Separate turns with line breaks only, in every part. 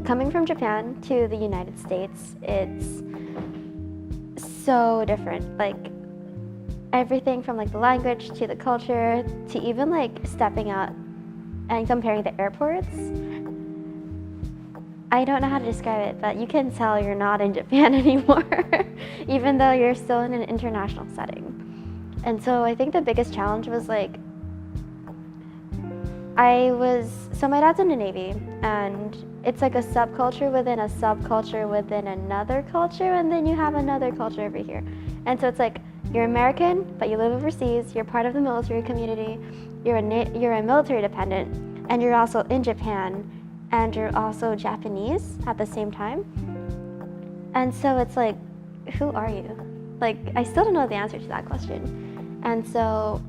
Coming from Japan to the United States, it's so different. Like everything from like the language to the culture to even like stepping out and comparing the airports. I don't know how to describe it, but you can tell you're not in Japan anymore, even though you're still in an international setting. And so I think the biggest challenge was like, so my dad's in the Navy, and it's like a subculture within a subculture within another culture, and then you have another culture over here. And so it's like, you're American, but you live overseas, you're part of the military community, you're a military dependent, and you're also in Japan, and you're also Japanese at the same time. And so it's like, who are you? Like, I still don't know the answer to that question. And so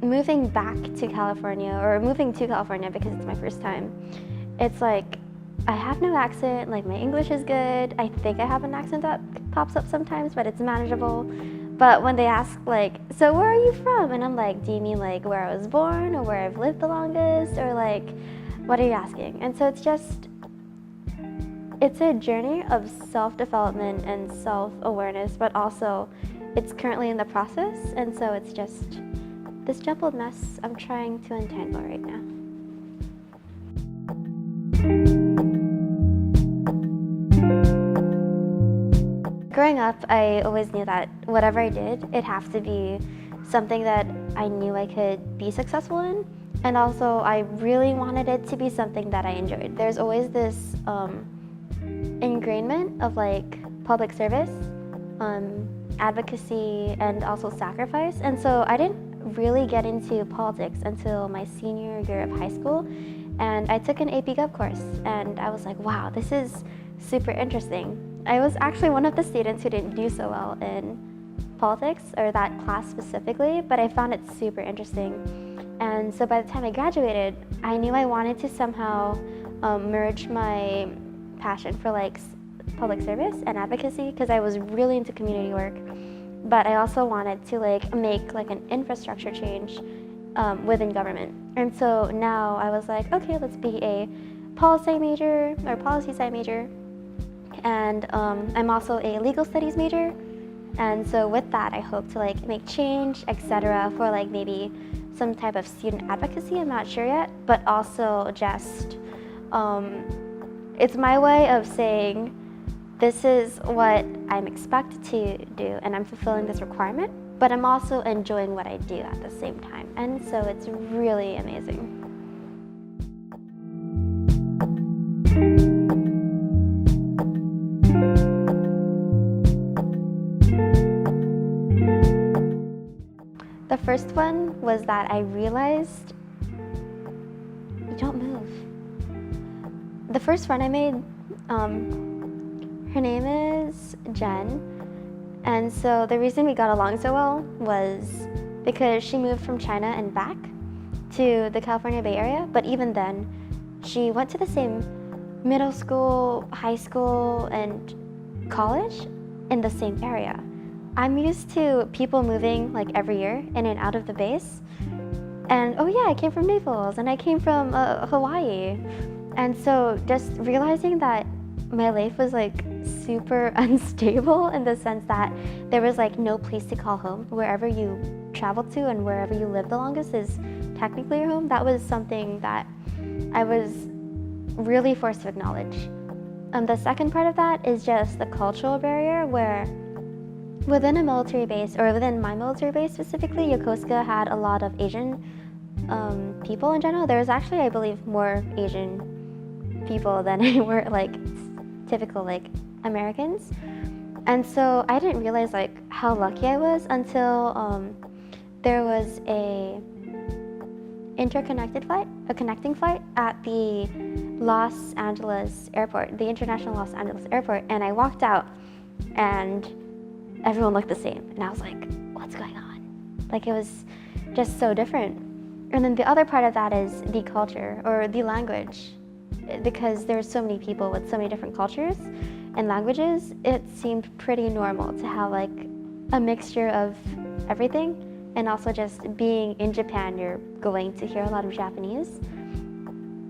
moving back to California, or moving to California because it's my first time, it's like, I have no accent, like my English is good. I think I have an accent that pops up sometimes, but it's manageable. But when they ask like, so where are you from? And I'm like, do you mean like where I was born or where I've lived the longest? Or like, what are you asking? And so it's a journey of self-development and self-awareness, but also it's currently in the process. And so it's just this jumbled mess I'm trying to untangle right now. Growing up, I always knew that whatever I did, it'd have to be something that I knew I could be successful in. And also, I really wanted it to be something that I enjoyed. There's always this ingrainment of like public service, advocacy, and also sacrifice. And so I didn't really get into politics until my senior year of high school. And I took an AP Gov course, and I was like, wow, this is super interesting. I was actually one of the students who didn't do so well in politics, or that class specifically, but I found it super interesting. And so by the time I graduated, I knew I wanted to somehow merge my passion for like public service and advocacy, because I was really into community work, but I also wanted to like make like an infrastructure change within government. And so now I was like, okay, let's be a policy major or policy sci major. And I'm also a legal studies major. And so with that, I hope to like make change, etc., for like maybe some type of student advocacy, I'm not sure yet, but also just, it's my way of saying, this is what I'm expected to do, and I'm fulfilling this requirement, but I'm also enjoying what I do at the same time. And so it's really amazing. The first one was that I realized you don't move. The first friend I made, her name is Jen, and so the reason we got along so well was because she moved from China and back to the California Bay Area, but even then, she went to the same middle school, high school, and college in the same area. I'm used to people moving like every year in and out of the base. And oh yeah, I came from Naples and I came from Hawaii. And so just realizing that my life was like super unstable in the sense that there was like no place to call home. Wherever you travel to and wherever you live the longest is technically your home. That was something that I was really forced to acknowledge. The second part of that is just the cultural barrier, where within a military base, or within my military base specifically, Yokosuka had a lot of Asian people in general. There was actually, I believe, more Asian people than were like typical like Americans. And so I didn't realize like how lucky I was until there was a connecting flight at the Los Angeles airport, the International Los Angeles airport, and I walked out and everyone looked the same, and I was like, what's going on? Like, it was just so different. And then the other part of that is the culture, or the language, because there's so many people with so many different cultures. and languages, it seemed pretty normal to have like a mixture of everything. And also just being in Japan, you're going to hear a lot of Japanese.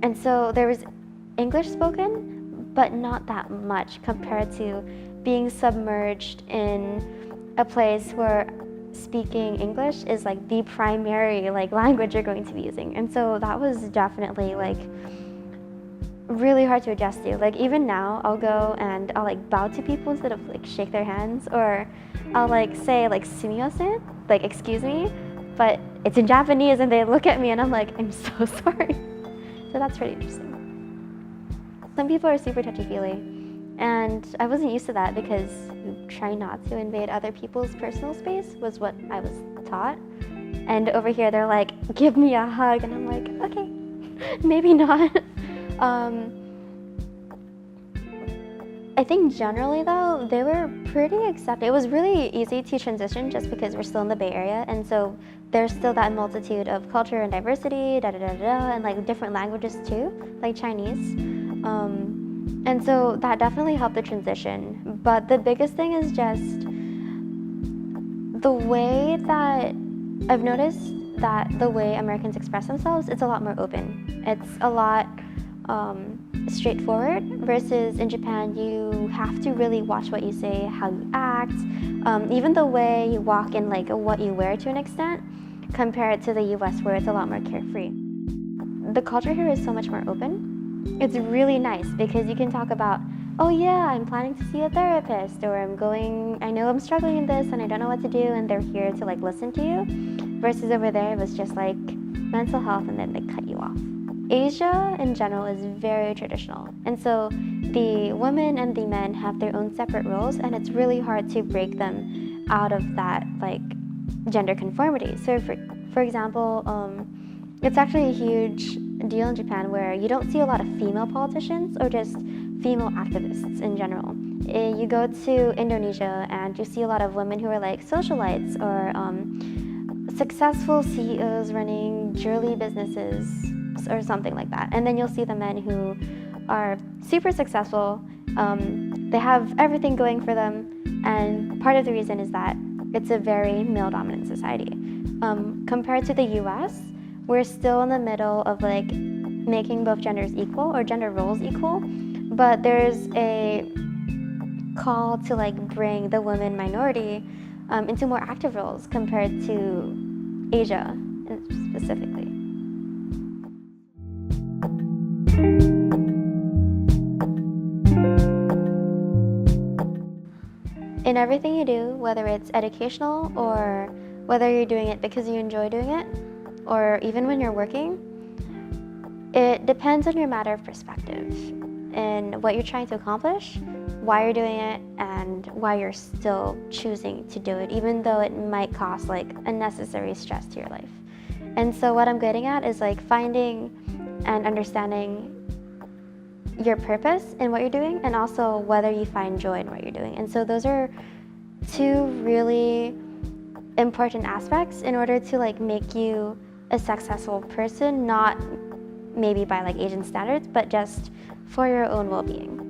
And so there was English spoken, but not that much compared to being submerged in a place where speaking English is like the primary like language you're going to be using. And so that was definitely like really hard to adjust to. Like even now I'll go and I'll like bow to people instead of like shake their hands, or I'll like say like sumimasen, like excuse me, but it's in Japanese and they look at me and I'm like, I'm so sorry. So that's pretty interesting. Some people are super touchy-feely, and I wasn't used to that because try not to invade other people's personal space was what I was taught. And over here they're like, give me a hug, and I'm like, okay, maybe not. I think generally though, they were pretty accepting. It was really easy to transition just because we're still in the Bay Area, and so there's still that multitude of culture and diversity, and like different languages too, like Chinese. And so that definitely helped the transition. But the biggest thing is just the way that I've noticed that the way Americans express themselves, it's a lot more open. It's a lot straightforward, versus in Japan, you have to really watch what you say, how you act, even the way you walk and like what you wear to an extent, compared to the US where it's a lot more carefree. The culture here is so much more open. It's really nice because you can talk about, oh yeah, I'm planning to see a therapist, or I know I'm struggling in this and I don't know what to do, and they're here to like listen to you, versus over there it was just like mental health and then they cut you off. Asia in general is very traditional, and so the women and the men have their own separate roles, and it's really hard to break them out of that like gender conformity. So for example, it's actually a huge deal in Japan where you don't see a lot of female politicians or just female activists in general. You go to Indonesia and you see a lot of women who are like socialites or successful CEOs running jewelry businesses or something like that. And then you'll see the men who are super successful. They have everything going for them, and part of the reason is that it's a very male-dominant society. Compared to the US, we're still in the middle of like making both genders equal or gender roles equal, but there's a call to like bring the women minority into more active roles compared to Asia specifically. In everything you do, whether it's educational or whether you're doing it because you enjoy doing it, or even when you're working, it depends on your matter of perspective and what you're trying to accomplish, why you're doing it, and why you're still choosing to do it, even though it might cause like unnecessary stress to your life. And so what I'm getting at is like finding and understanding your purpose in what you're doing, and also whether you find joy in what you're doing. And so those are two really important aspects in order to like make you a successful person, not maybe by like Asian standards, but just for your own well-being.